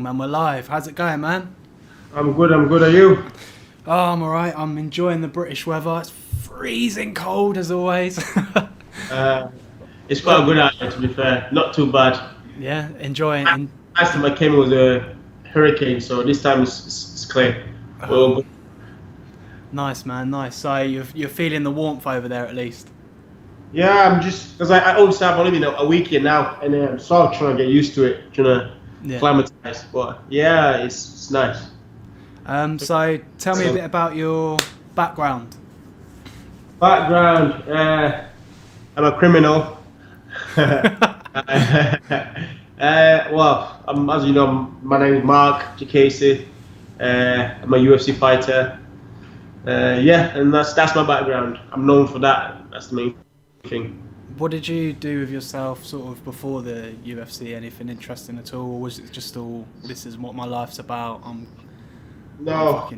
man. We're live. How's it going, man? I'm good. Are you? Oh, I'm alright. I'm enjoying the British weather. It's freezing cold as always. It's quite good out here, to be fair. Not too bad. Yeah, enjoying. Last time I came it was a hurricane, so this time it's clear. We're all good. Nice, man. Nice. So you're feeling the warmth over there at least. Yeah, I'm just because I obviously I've only been a week here now, and I'm sort of trying to get used to it, trying to acclimatise. But yeah, it's nice. So tell me a bit about your background. Background, I'm a criminal. Well, as you know, my name is Marc Diakiese. I'm a UFC fighter. And that's my background. I'm known for that. That's the main thing. What did you do with yourself sort of before the UFC? Anything interesting at all? Or was it just all, this is what my life's about? No.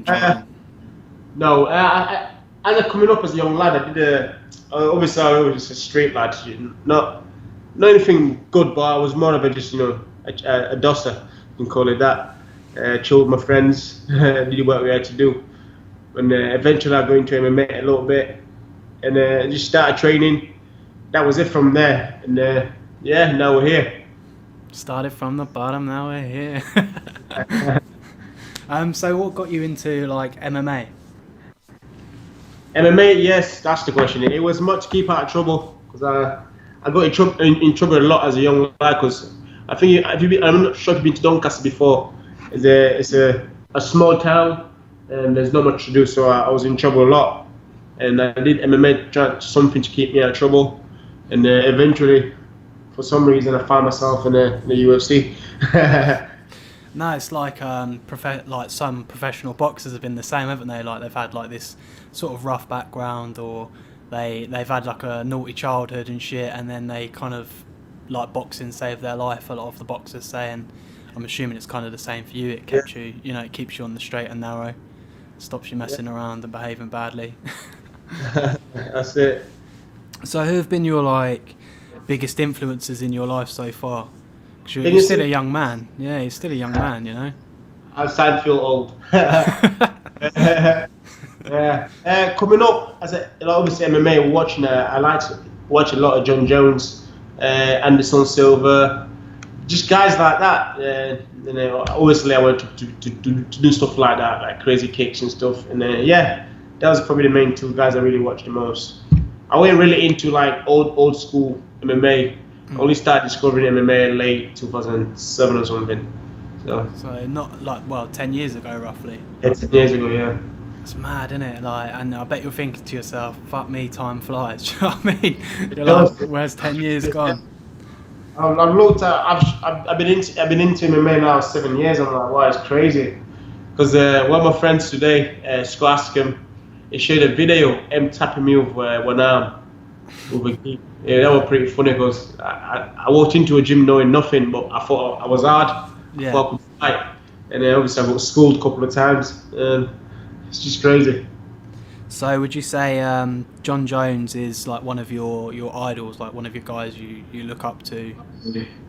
As a coming up as a young lad, I did obviously I was just a straight lad, not anything good, but I was more of a just a dosser, you can call it that. Chilled with my friends, did what we had to do, and eventually I got into MMA a little bit, and just started training. That was it from there, and now we're here. Started from the bottom, now we're here. So what got you into like MMA? MMA, yes, that's the question. It was much to keep out of trouble because I got in trouble a lot as a young lad. Because I think I'm not sure if you've been to Doncaster before. It's a small town and there's not much to do, so I was in trouble a lot. And I did MMA, trying something to keep me out of trouble. And eventually, for some reason, I found myself in the UFC. No, it's like like some professional boxers have been the same, haven't they? Like they've had like this sort of rough background, or they've had like a naughty childhood and shit, and then they kind of like boxing saved their life. A lot of the boxers say, and I'm assuming it's kind of the same for you. It kept you, it keeps you on the straight and narrow, stops you messing around and behaving badly. That's it. So who have been your like biggest influences in your life so far? You're still a young man. Yeah, you're still a young man, I started to feel old. Coming up, obviously MMA, watching. I like to watch a lot of Jon Jones, Anderson Silva, just guys like that. Obviously, I went to do stuff like that, like crazy kicks and stuff. And that was probably the main two guys I really watched the most. I went really into like old school MMA. Only started discovering MMA late 2007 or something. So not like 10 years ago roughly. Yeah, 10 years ago, yeah. It's mad, isn't it? Like, and I bet you're thinking to yourself, "Fuck me, time flies." Do you know what I mean? You're like, "Where's 10 years gone?" I've looked at. I've been into MMA now 7 years. I'm like, wow, it's crazy. Because one of my friends today, Scott Askham, he showed a video him tapping me with one arm with a key. Yeah, that was pretty funny because I walked into a gym knowing nothing, but I thought I was hard. Yeah. I thought I could fight, and obviously I got schooled a couple of times. It's just crazy. So would you say Jon Jones is like one of your idols, like one of your guys you look up to?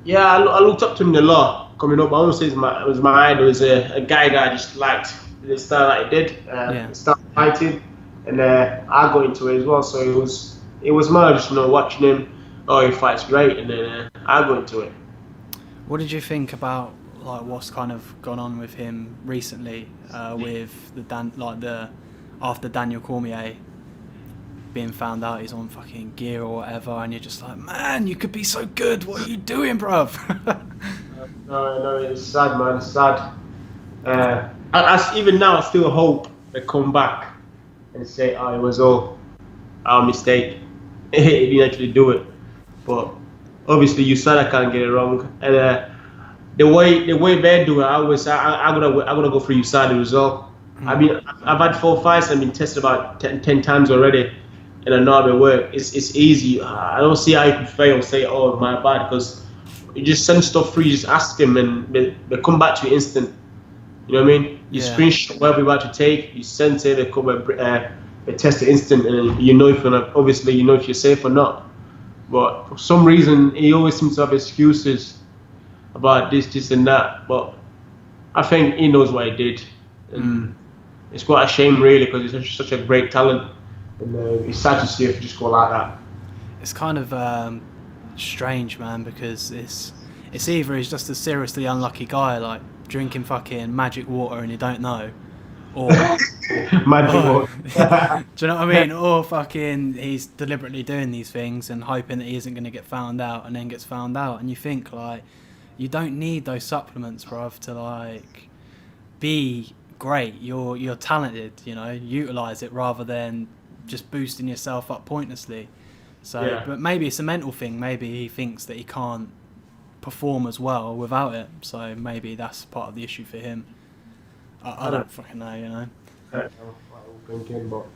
Yeah, I looked up to him a lot coming up. I wouldn't say it was my idol. It was a guy that I just liked the style that he did. Started fighting, and I got into it as well. So it was more just watching him. Oh, he fights great, and then I got into it. What did you think about like what's kind of gone on with him recently with after Daniel Cormier being found out he's on fucking gear or whatever, and you're just like, man, you could be so good. What are you doing, bruv? No, it's sad, man. It's sad. Even now, I still hope they come back and say, "Oh, it was all our mistake. He didn't actually do it." But obviously, USADA can't get it wrong, and the way they do it, I'm gonna go for USADA as well. I mean, I've had 4 fights. I've been tested about 10 times already, and I know how it works. It's easy. I don't see how you can fail. Say, "Oh, my bad," because you just send stuff through. You just ask them, and they come back to you instant. You know what I mean? You screenshot whatever you're about to take. You send it. They come they test it instant, and you know if you're safe or not. But for some reason, he always seems to have excuses about this and that. But I think he knows what he did. And it's quite a shame, really, because he's such a great talent. And it's sad to see if he just go like that. It's kind of strange, man, because it's either he's just a seriously unlucky guy, like drinking fucking magic water and you don't know, or Magic water. do you know what I mean? Or fucking he's deliberately doing these things and hoping that he isn't going to get found out, and then gets found out. And you think, like, you don't need those supplements, bruv, to like be great. You're talented, you know. Utilize it rather than just boosting yourself up pointlessly. So, Yeah. but maybe it's a mental thing. Maybe he thinks that he can't perform as well without it. So maybe that's part of the issue for him. I don't fucking know, you know. I don't know what I'm thinking, but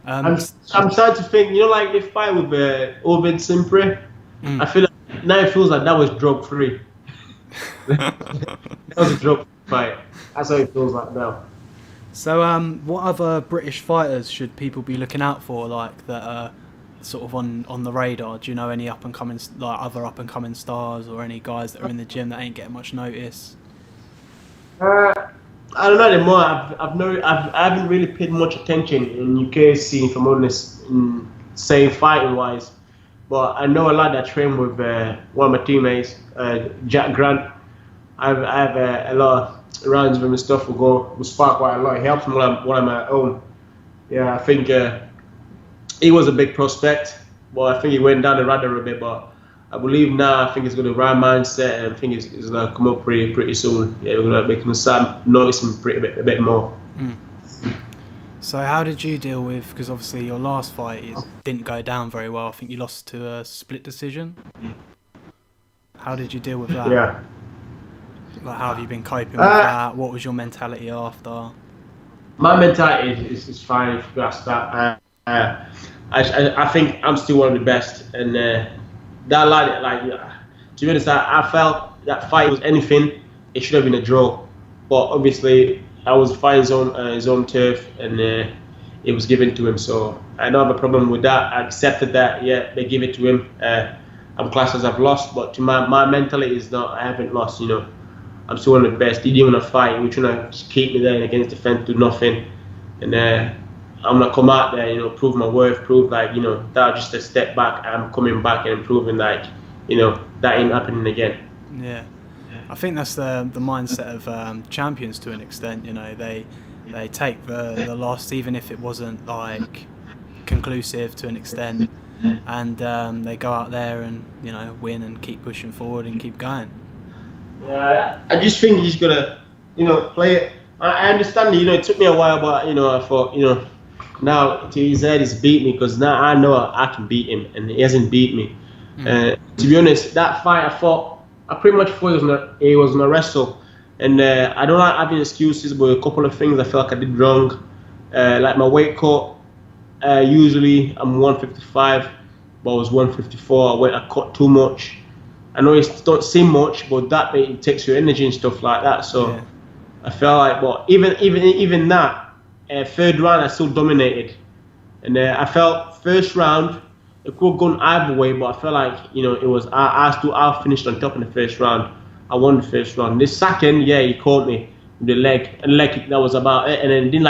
Um, I'm starting to think, you know, like the fight with Ovid Simpre. I feel like now it feels like that was drug free. That was a drug fight. That's how it feels like now. So, what other British fighters should people be looking out for, like that are sort of on the radar? Do you know any other up and coming stars, or any guys that are in the gym that ain't getting much notice? I don't know anymore. I haven't really paid much attention in UK scene, if I'm honest, say fighting wise. But I know a lot that train with one of my teammates, Jack Grant. I have a lot of rounds with him and stuff. We spar quite a lot. He helps me when I'm at home. Yeah, I think he was a big prospect, but I think he went down the radar a bit. But I believe now, I think he's got the right mindset, and I think he's gonna come up pretty soon. Yeah, we're gonna make him start noticing a bit more. So how did you deal with, because obviously your last fight didn't go down very well. I think you lost to a split decision. How did you deal with that? Yeah. Like, how have you been coping with that? What was your mentality after? My mentality is fine if you ask that. I think I'm still one of the best, and to be honest, I felt that fight was anything. It should have been a draw, but obviously I was fighting his own turf, and it was given to him. So I don't have a problem with that. I accepted that. Yeah, they give it to him. I'm classed as I've lost, but to my mentality is not. I haven't lost. You know, I'm still one of the best. He didn't want to fight. We're trying to just keep me there against the fence, do nothing, and I'm gonna come out there. You know, prove my worth. Prove that just a step back. I'm coming back and proving that ain't happening again. Yeah. I think that's the mindset of champions to an extent. You know, they take the loss, even if it wasn't like conclusive to an extent, and they go out there and win and keep pushing forward and keep going. Yeah, I just think he's gonna play it. I understand it took me a while, but I thought now to his head he's beat me, because now I know I can beat him, and he hasn't beat me. To be honest, that fight I pretty much thought he was gonna wrestle, and I don't like having excuses, but a couple of things I felt like I did wrong. Like my weight cut, usually I'm 155, but I was 154. I cut too much. I know it don't seem much, but that it takes your energy and stuff like that. So yeah. I felt like, but even that, third round I still dominated, and I felt first round it could have gone either way, but I felt like it was I finished on top in the first round. I won the first round. The second, yeah, he caught me with the leg kick. That was about it. And then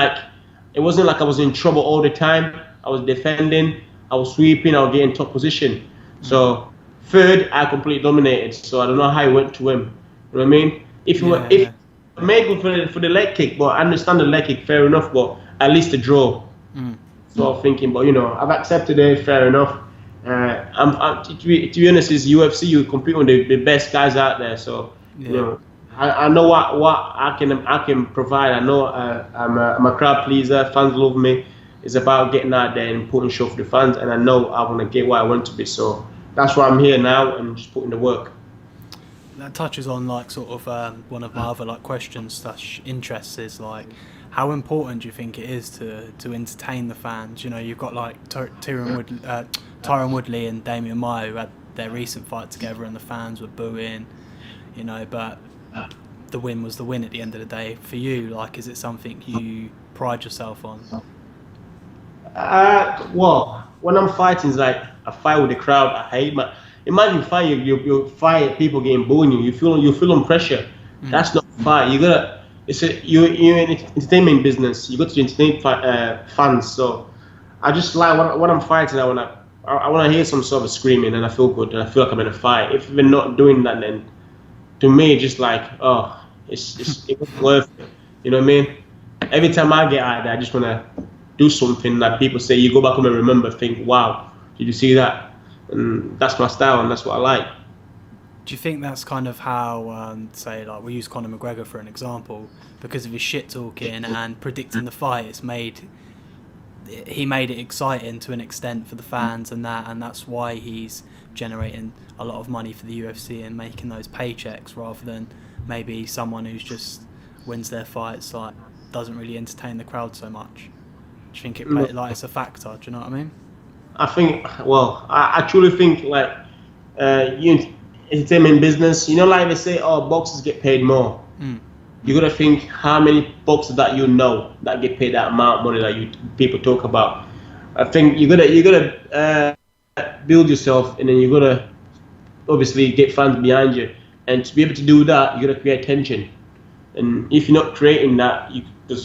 it wasn't like I was in trouble all the time. I was defending, I was sweeping, I was getting top position. So third, I completely dominated. So I don't know how it went to him. You know what I mean? If I made good for the leg kick, but I understand the leg kick, fair enough. But at least a draw. So I'm thinking, but I've accepted it, fair enough. To be honest, it's UFC. You compete with the best guys out there, so I know what I can provide. I know I'm a crowd pleaser. Fans love me. It's about getting out there and putting show for the fans, and I know I want to get where I want to be. So that's why I'm here now and just putting the work. That touches on sort of one of my other questions / interests is how important do you think it is to entertain the fans? You've got Tyron Woodley and Damian Maia who had their recent fight together, and the fans were booing, but the win was the win at the end of the day. For you, is it something you pride yourself on? Well, when I'm fighting, it's like a fight with the crowd. I hate imagine fighting you fight people getting booing you. You feel on pressure. That's not a fight. You gotta you're in entertainment business. You go to entertain fans. So I just like when I'm fighting. I want to hear some sort of screaming, and I feel good, and I feel like I'm in a fight. If we're not doing that, then to me, it's just like, oh, it wasn't worth it. You know what I mean? Every time I get out there, I just want to do something that people say, you go back home and remember, think, wow, did you see that? And that's my style, and that's what I like. Do you think that's kind of how, say, like we use Conor McGregor for an example, because of his shit talking and predicting the fight, he made it exciting to an extent for the fans and that's why he's generating a lot of money for the UFC and making those paychecks, rather than maybe someone who's just wins their fights, like doesn't really entertain the crowd so much. Do you think it's a factor? Do you know what I mean? I think, well, I truly think like you entertainment business, like they say, oh, boxers get paid more. You gotta think how many boxers that that get paid that amount of money that people talk about. I think you gotta build yourself, and then you gotta obviously get fans behind you, and to be able to do that, you gotta create tension. And if you're not creating that,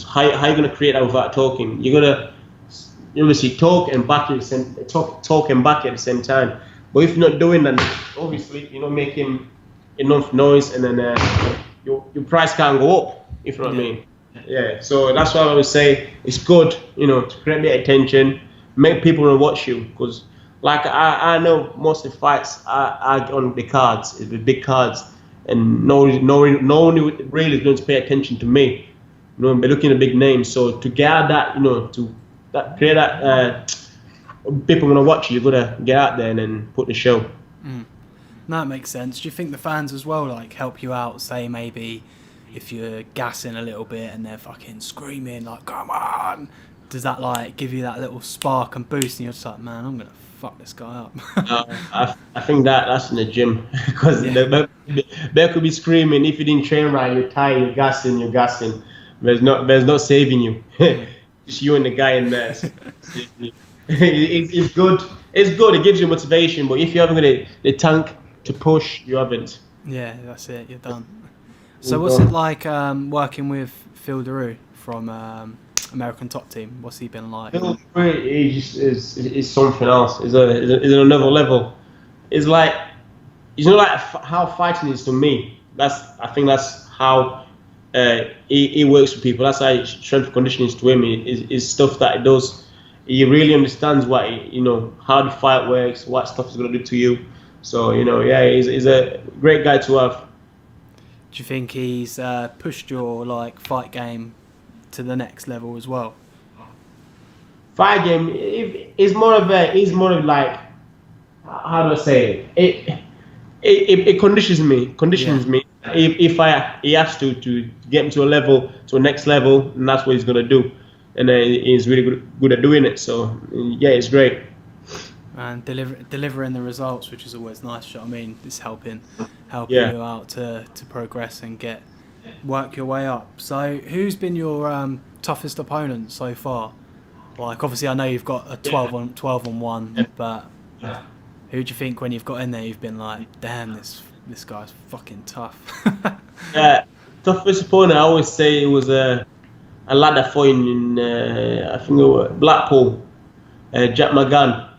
how are you gonna create that without talking? You gotta obviously talk and back at the same time. But if you're not doing that, obviously you're not making enough noise, and then your price can't go up. If you know what I mean. Yeah. So that's why I would say it's good, to create a bit of attention, make people want to watch you. Because like I know most of the fights I on the cards, the big cards, and no one really is going to pay attention to me. They're looking at big names. So to get that, create that. People are going to watch you. You've got to get out there and then put the show. No, that makes sense. Do you think the fans as well help you out? Say maybe if you're gassing a little bit and they're fucking screaming like, "Come on!" Does that give you that little spark and boost, and you're just like, "Man, I'm gonna fuck this guy up"? I think that's in the gym, because they could be screaming. If you didn't train right, you're tired, you're gassing. There's no saving you. Just you and the guy in there. It's good. It's good. It gives you motivation. But if you haven't got the tank to push, you haven't. Yeah, that's it. You're done. So what's it like working with Phil Daru from American Top Team? What's he been like? Phil Daru is something else. Is another level. It's like, how fighting is to me. I think that's how he works with people. That's how strength and conditioning is to him. Is stuff that he does. He really understands how the fight works, what stuff is going to do to you. So, he's a great guy to have. Do you think he's pushed your fight game to the next level as well? Fight game, he's more of like, how do I say it? It conditions me. If he has to get him to a next level, and that's what he's going to do. And he's really good at doing it. So yeah, it's great. And delivering the results, which is always nice. You know what I mean, it's helping you out to progress and work your way up. So who's been your toughest opponent so far? Obviously I know you've got a 12 on 1, but who do you think when you've got in there you've been like, damn, this guy's fucking tough? Toughest opponent, I always say it was a lad that fought in I think it was Blackpool, Jack McGann.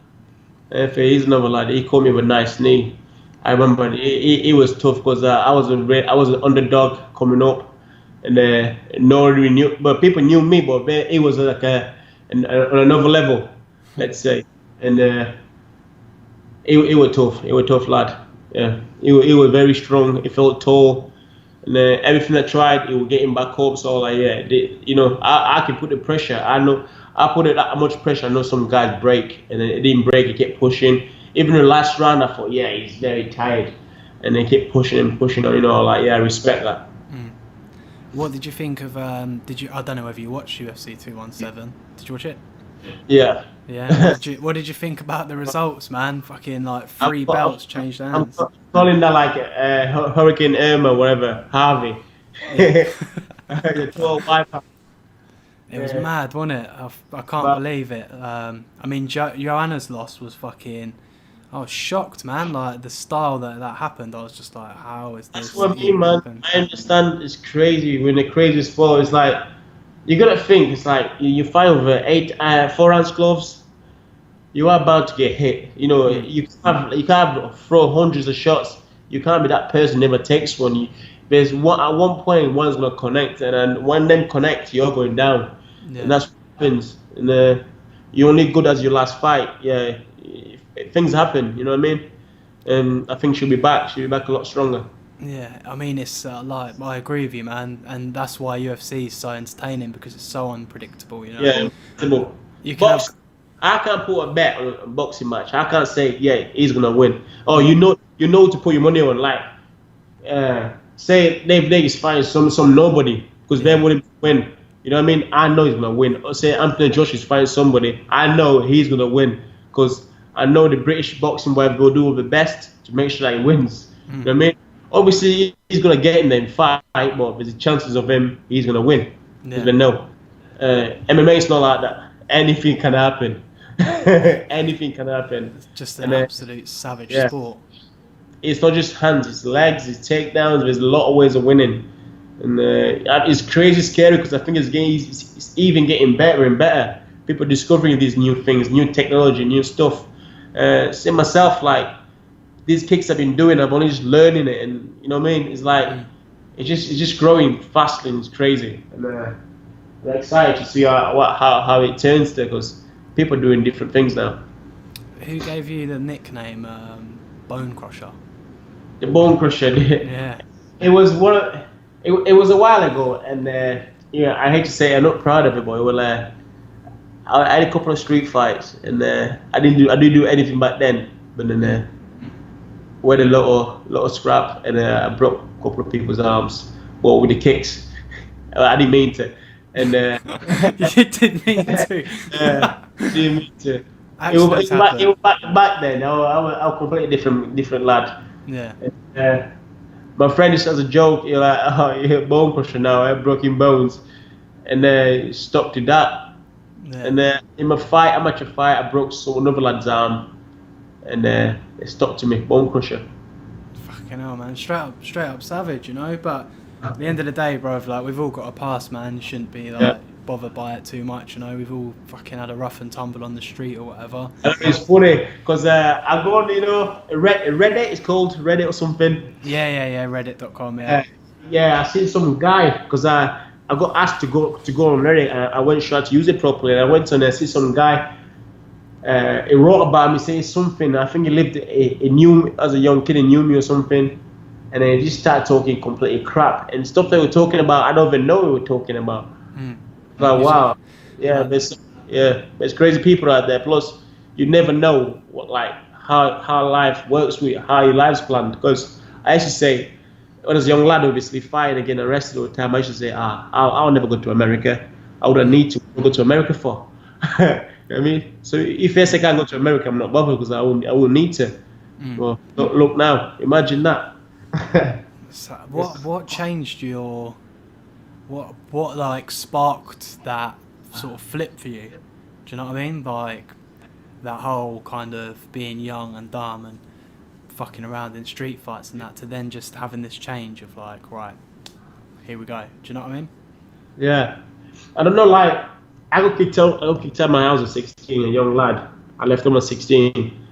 He's another lad. He caught me with a nice knee. I remember he was tough because I was an underdog coming up, and no one really knew, but people knew me. But he was on another level, let's say, and he was tough. He was a tough lad. Yeah, he was very strong. He felt tall. And everything I tried, it would get him back up. So I can put the pressure. I know I put it that much pressure. I know some guys break, and then it didn't break. He kept pushing. Even the last round, I thought, yeah, he's very tired, and they kept pushing and pushing. I respect that. What did you think of? I don't know whether you watched UFC 217. Did you watch it? Yeah. Yeah. What did you think about the results, man? Fucking 3 belts changed hands. I'm calling that Hurricane Irma, whatever, Harvey. Yeah. 12 wipeout. It was mad, wasn't it? I can't believe it. I mean, Joanna's loss was fucking I was shocked, man. Like the style that happened, I was just like, how is That's this what I mean, even man. happened? I understand it's crazy when the crazy sport. It's like you gotta think. It's like you fight over 4 ounce gloves. You are about to get hit. You know, Mm. you can't throw hundreds of shots. You can't be that person who never takes one. There's one at one point one's gonna connect, and then when them connect, you're going down, and Yeah. that's what happens. And you're only good as your last fight. Yeah, if things happen. You know what I mean? And I think she'll be back. She'll be back a lot stronger. Yeah, I mean, it's like I agree with you, man, and that's why UFC is so entertaining because it's so unpredictable. You know, Yeah, impossible. you can have. Box. I can't put a bet on a boxing match. I can't say, yeah, he's gonna win. Oh, Mm. you know to put your money on. Like, say Dave Davis fighting some nobody because they Yeah. wouldn't win. You know what I mean? I know he's gonna win. Or say Anthony Joshua is fighting somebody. I know he's gonna win because I know the British boxing boy will do the best to make sure that he wins. You know what I mean? Obviously, he's gonna get in there and fight, but there's chances of he's gonna win. Because Yeah. we know MMA is not like that. Anything can happen. Anything can happen. It's just an And absolute savage yeah. sport. It's not just hands, it's legs, it's takedowns. There's a lot of ways of winning, and it's crazy scary because I think it's even getting better and better. People discovering these new things, new technology, new stuff. Say myself, like these kicks I've been doing, I've only just learning it, and you know what I mean. It's like it's just growing fast and it's crazy, and I'm excited to see how it turns there because people are doing different things now. Who gave you the nickname Bone Crusher? The Bone Crusher. Yeah. It was it was a while ago, and yeah, I hate to say I'm not proud of it, but it was I had a couple of street fights, and I didn't do anything back then, but then we had a lot of scrap, and I broke a couple of people's arms, well with the kicks. I didn't mean to, and You didn't mean to. didn't mean to. Accidents happen. It was back then. I was a completely different lad. Yeah. My friend just as a joke, you're like, oh, you're a bone crusher now, I broke your bones. And stuck to that. Yeah. And in my amateur fight, I broke another lad's arm. And it stuck to me, bone crusher. Fucking hell, man. Straight up savage, you know? But at the end of the day, bro, like, we've all got a past, man. You shouldn't be, like, bothered by it too much, you know? We've all fucking had a rough and tumble on the street or whatever. It's funny, because I go on, you know, Reddit, it's called Reddit or something. Yeah, reddit.com, yeah. Yeah, I seen some guy, because I got asked to go on Reddit, and I went sure to use it properly, and I went on and I see some guy, he wrote about me saying something, I think he knew me as a young kid, he knew me or something, and then he just started talking completely crap, and stuff they were talking about, I don't even know what we were talking about. But wow, there's crazy people out there, plus you never know what, like, how life works with how your life's planned, because I used to say, when I was a young lad, obviously, fighting and getting arrested all the time, I used to say, I'll never go to America. I wouldn't need to go to America for. You know what I mean? So if I say I can't go to America, I'm not bothered because I wouldn't need to. Well, look now, imagine that. So what changed your... What like sparked that sort of flip for you? Do you know what I mean? Like, that whole kind of being young and dumb and fucking around in street fights and that, to then just having this change of like, right, here we go. Do you know what I mean? Yeah. I don't know, like, I got kicked out of my house at 16, a young lad. I left home at 16.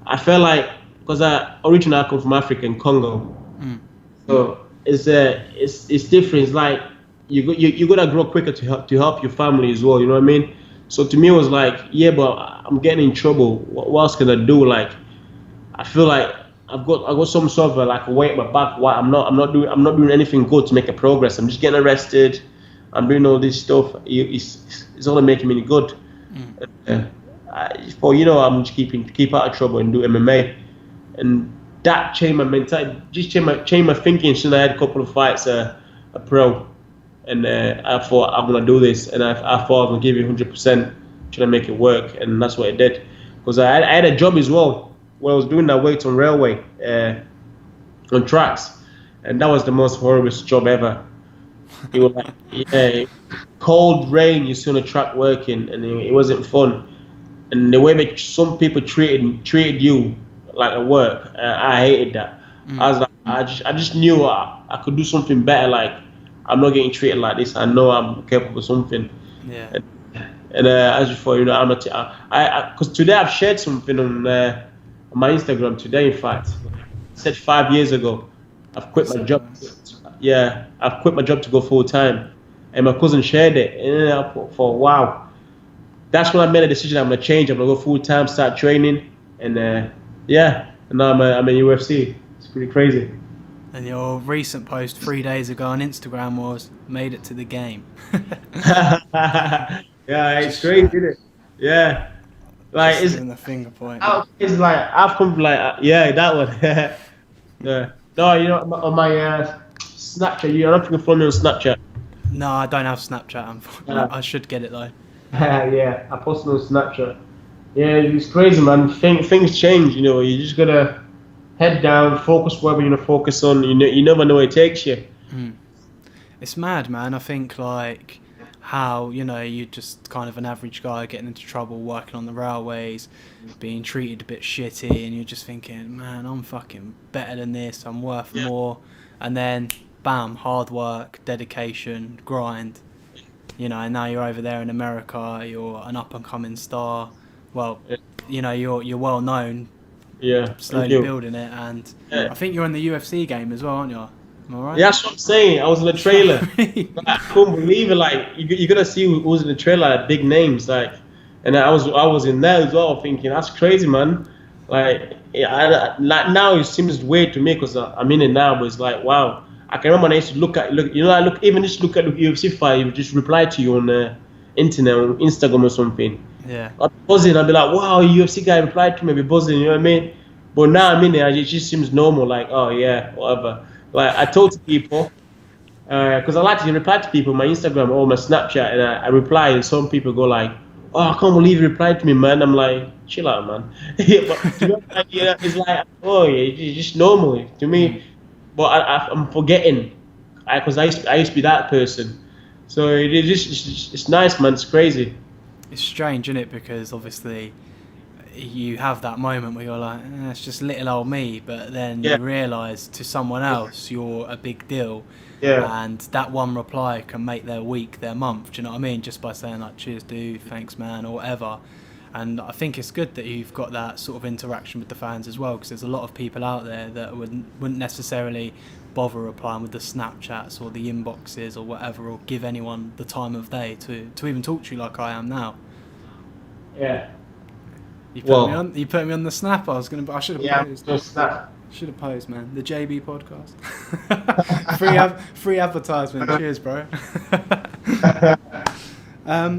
I felt like, because originally I come from Africa and Congo. So it's different. It's like, you gotta grow quicker to help your family as well. You know what I mean? So to me, it was like, yeah, but I'm getting in trouble. What else can I do? Like, I feel like I got some sort of like a weight in my back. Why I'm not doing anything good to make a progress. I'm just getting arrested. I'm doing all this stuff. It's only making me good. I'm just keep out of trouble and do MMA, and that changed my mentality. Just changed my thinking. So I had a couple of fights, a pro. And I thought, I'm going to do this. And I thought I was going to give you 100%, trying to make it work. And that's what I did. Because I had a job as well, where I was doing that weight on railway, on tracks. And that was the most horrible job ever. It was like, cold rain, you see on a track working, and it wasn't fun. And the way that some people treated you, like at work. I hated that. I was like, I just knew I could do something better. Like, I'm not getting treated like this. I know I'm capable of something. Yeah. And as before, you know, because today I've shared something on my Instagram today. In fact, I said 5 years ago, I've quit my job. Yeah, I've quit my job to go full time, and my cousin shared it. And I thought, wow, that's when I made a decision. I'm gonna change. I'm gonna go full time, start training, and yeah, and now I'm in UFC. It's pretty crazy. And your recent post 3 days ago on Instagram was "made it to the game." Yeah, it's crazy, isn't it? Yeah, like Just it's giving the finger point. it's like I've come from like yeah, that one. Yeah. No, you know on my Snapchat. You don't think you follow me on Snapchat? No, I don't have Snapchat. I should get it though. Yeah, I posted on Snapchat. Yeah, it's crazy, man. Things change. You know, you just gotta head down, focus whatever you're gonna focus on. You never know where it takes you. It's mad, man. I think like how, you know, you're just kind of an average guy getting into trouble working on the railways, being treated a bit shitty, and you're just thinking, man, I'm fucking better than this, I'm worth more. And then bam, hard work, dedication, grind, you know, and now you're over there in America, you're an up and coming star. Well, you know, you're well known, Yeah, slowly building it, and I think you're in the UFC game as well, aren't you? Am I right? Yeah, that's what I'm saying. I was in the trailer. I couldn't believe it. Like you gotta see who was in the trailer, like, big names, like, and I was in there as well, thinking that's crazy, man. Like, like now it seems weird to me because I'm in it now, but it's like, wow. I can remember when I used to look, you know, even just look at the UFC fight, you just reply to you on the internet, on Instagram or something. Yeah. I'd be buzzing. I'd be like, wow, UFC guy replied to me. I'd be buzzing. You know what I mean? But now I'm in it. It just seems normal. Like, oh yeah, whatever. Like I told people, because I like to reply to people on my Instagram or my Snapchat, and I reply, and some people go like, "Oh, I can't believe you replied to me, man." I'm like, "Chill out, man." But to me, like, yeah, it's like, oh, yeah, it's just normal to me. But I'm forgetting, because I used to be that person. So it's nice, man. It's crazy. It's strange, isn't it? Because obviously you have that moment where you're like, it's just little old me, but then you realise to someone else you're a big deal, and that one reply can make their week, their month. Do you know what I mean? Just by saying like, cheers dude, thanks man, or whatever. And I think it's good that you've got that sort of interaction with the fans as well, because there's a lot of people out there that wouldn't necessarily bother replying with the Snapchats or the inboxes or whatever, or give anyone the time of day to even talk to you like I am now. Yeah. You put me on the snap. I should have posed. Yeah, snap. Should have posed, man. The JB podcast. free advertisement. Cheers, bro.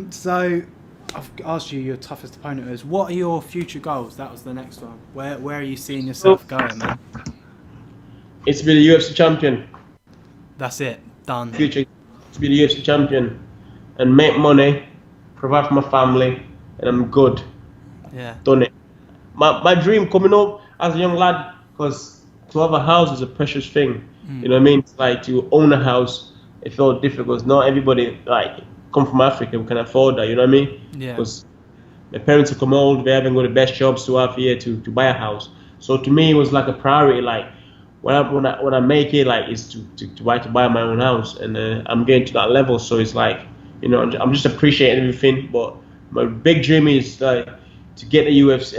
So I've asked you your toughest opponent is. What are your future goals? That was the next one. Where are you seeing yourself going, man? It's to be the UFC champion. That's it. Done. Future to be the UFC champion and make money, provide for my family, and I'm good. Yeah. Done it. My dream coming up as a young lad, because to have a house is a precious thing. You know what I mean? It's like to own a house, it felt difficult. Not everybody like come from Africa who can afford that. You know what I mean? Yeah. Because my parents have come old, they haven't got the best jobs to have here to buy a house. So to me, it was like a priority. Like when I make it, like is to buy my own house, and I'm getting to that level. So it's like, you know, I'm just appreciating everything. But my big dream is like to get the UFC.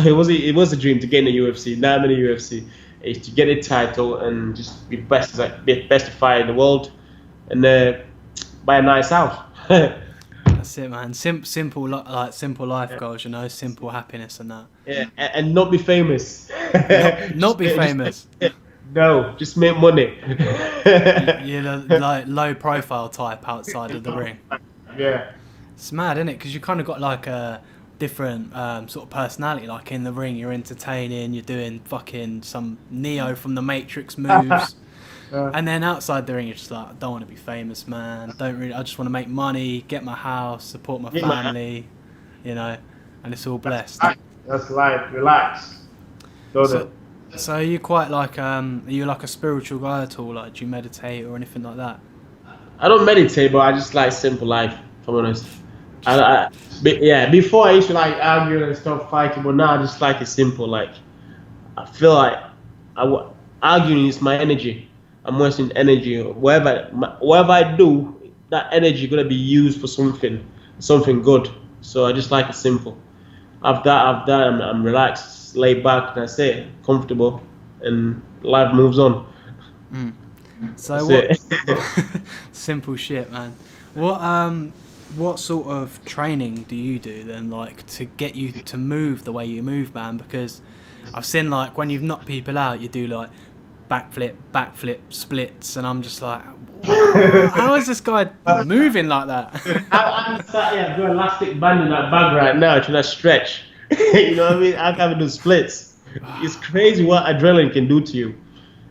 It was a dream to get in the UFC. Now I'm in the UFC. Is to get a title and just be best to fight in the world, and buy a nice house. That's it, man. Simple life goals, you know, simple happiness and that. Yeah, and not be famous. Not be famous. No, just make money. You're the like low profile type outside of the ring. Yeah. It's mad, isn't it? Because you kind of got like a different sort of personality. Like in the ring, you're entertaining, you're doing fucking some Neo from the Matrix moves. And then outside the ring, you're just like, I don't want to be famous, man. I just want to make money, get my house, support my family, you know, and it's all blessed. That's life. Relax. So are you quite like, are you like a spiritual guy at all? Like, do you meditate or anything like that? I don't meditate, but I just like simple life, if I'm honest. Before I used to like argue and stuff, fighting, but now I just like it simple. Like, I feel like arguing is my energy. I'm wasting energy. Whatever I do, that energy gonna be used for something good. So I just like it simple. I've done. I'm relaxed, laid back. That's it. Comfortable, and life moves on. Mm. So That's what? it. Simple shit, man. What sort of training do you do then, like to get you to move the way you move, man? Because I've seen like when you've knocked people out, you do like backflip, splits, and I'm just like, what? How is this guy moving like that? I'm sat here doing elastic band in that bag right now, trying to stretch. You know what I mean? I can't even do splits. It's crazy what adrenaline can do to you.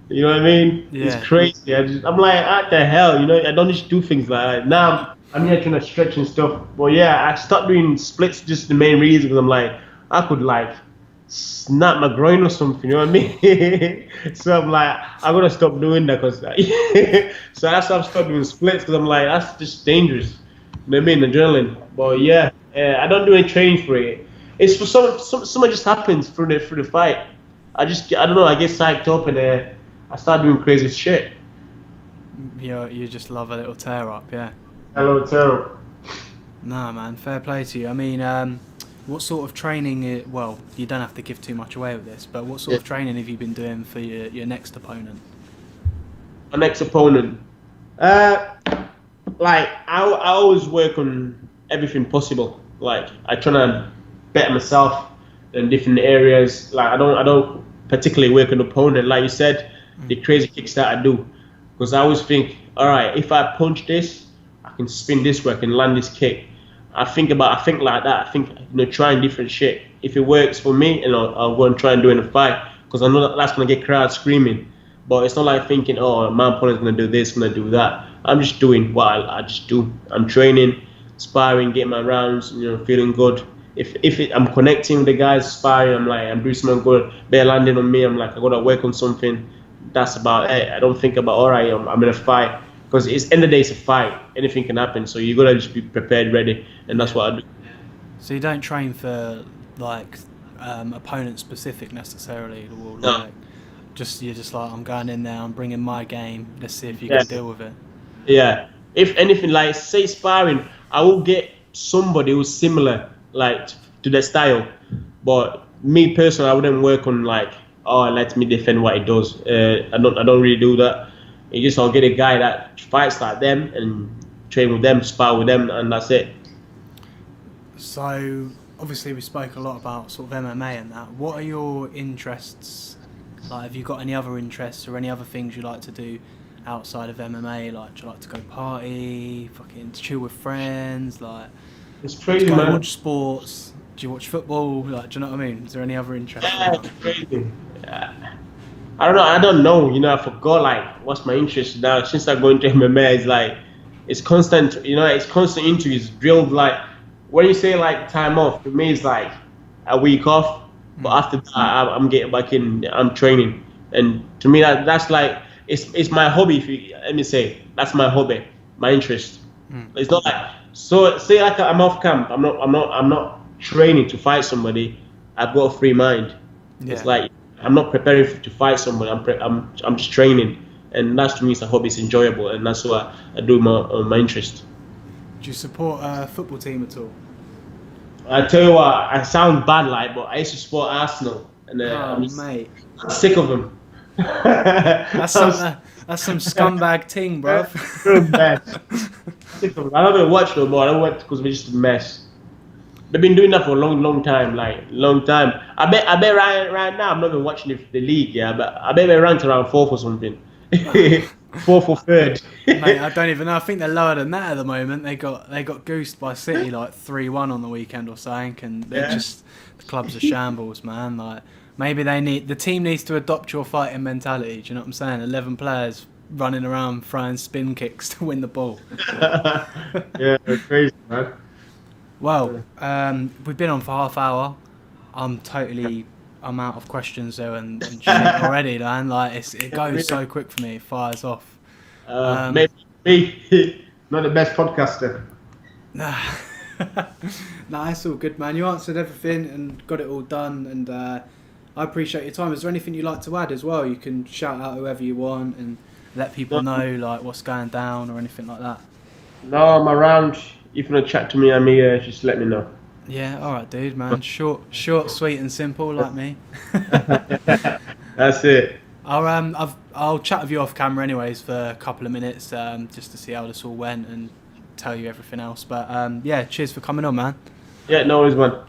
You know what I mean? It's Yeah. crazy. I'm like, what the hell? You know, I don't need to do things like that. Now I'm here trying to stretch and stuff. But yeah, I stopped doing splits just the main reason because I'm like, I could like snap my groin or something. You know what I mean? So I'm like, I gotta stop doing that because. So that's why I've stopped doing splits because I'm like, that's just dangerous. You know what I mean? Adrenaline. But yeah, I don't do any training for it. It's for something just happens through the fight. I don't know. I get psyched up and I start doing crazy shit. You just love a little tear up, yeah. Hello, Terrell. Nah, man, fair play to you. I mean, what sort of training? Well, you don't have to give too much away with this, but what sort of training have you been doing for your next opponent? My next opponent. Like I always work on everything possible. Like I try to better myself in different areas. Like I don't particularly work on the opponent. Like you said, the crazy kicks that I do, because I always think, all right, if I punch this, I can spin this way, I can land this kick. I think like that. I think trying different shit. If it works for me, I'll go and try and do it in a fight, because I know that's gonna get crowd screaming. But it's not like thinking, oh, my opponent's gonna do this, gonna do that. I'm just doing what I just do. I'm training, sparring, getting my rounds, feeling good. I'm connecting with the guys, sparring, I'm doing something good. They're landing on me. I'm like, I gotta work on something. That's about it. I don't think about, all right, I'm in a fight, because it's end of the day, it's a fight. Anything can happen, so you gotta just be prepared, ready, and that's what I do. So you don't train for like opponent specific necessarily, or No. like you're just like, I'm going in there, I'm bringing my game. Let's see if you can deal with it. Yeah. If anything, like say sparring, I will get somebody who's similar, like to the style. But me personally, I wouldn't work on like, oh, let me defend what he does. I don't really do that. I'll get a guy that fights like them and train with them, spar with them, and that's it. So obviously we spoke a lot about sort of MMA and that. What are your interests? Like, have you got any other interests or any other things you like to do outside of MMA? Like, do you like to go party, fucking chill with friends? Like, It's do crazy, you go man. watch sports? Do you watch football? Like, do you know what I mean? Is there any other interests? Yeah, it's crazy. Yeah. I don't know. I forgot like what's my interest now. Since I go into MMA, it's like it's constant. It's constant into. It's drilled like when you say like time off. For me, it's like a week off. But after that, I'm getting back in. I'm training, and to me that's like it's my hobby. Let me say that's my hobby, my interest. It's not like so. Say like I'm off camp. I'm not training to fight somebody. I've got a free mind. Yeah. It's like I'm not preparing to fight somebody. I'm just training, and that's to me it's a hobby. It's enjoyable, and that's what I do my interest. Do you support a football team at all? I tell you what, I sound bad, like, but I used to support Arsenal, and I'm mate, sick of them. that's some scumbag ting, bruv. Sick of them. I don't even watch no more. I don't watch because we're just a mess. They've been doing that for a long time, like long time. I bet right now I'm not even watching the league, yeah, but I bet they're ranked around fourth or something. Fourth or third. Mate, I don't even know. I think they're lower than that at the moment. They got goosed by City like 3-1 on the weekend or something, and they're just the club's a shambles, man. Like maybe the team needs to adopt your fighting mentality. Do you know what I'm saying? 11 players running around throwing spin kicks to win the ball. Yeah, it's crazy, man. Well, we've been on for half hour. I'm out of questions though and shit already, man. Like it goes so quick for me. It fires off. Maybe me, not the best podcaster. Nah, it's all good, man. You answered everything and got it all done. And I appreciate your time. Is there anything you'd like to add as well? You can shout out whoever you want and let people No, know like what's going down or anything like that. no, I'm around. If you want to chat to me, I'm here. Just let me know. Yeah, all right, dude, man. Short, sweet, and simple, like me. That's it. I'll chat with you off camera anyways for a couple of minutes, just to see how this all went and tell you everything else. But yeah, cheers for coming on, man. Yeah, no worries, man.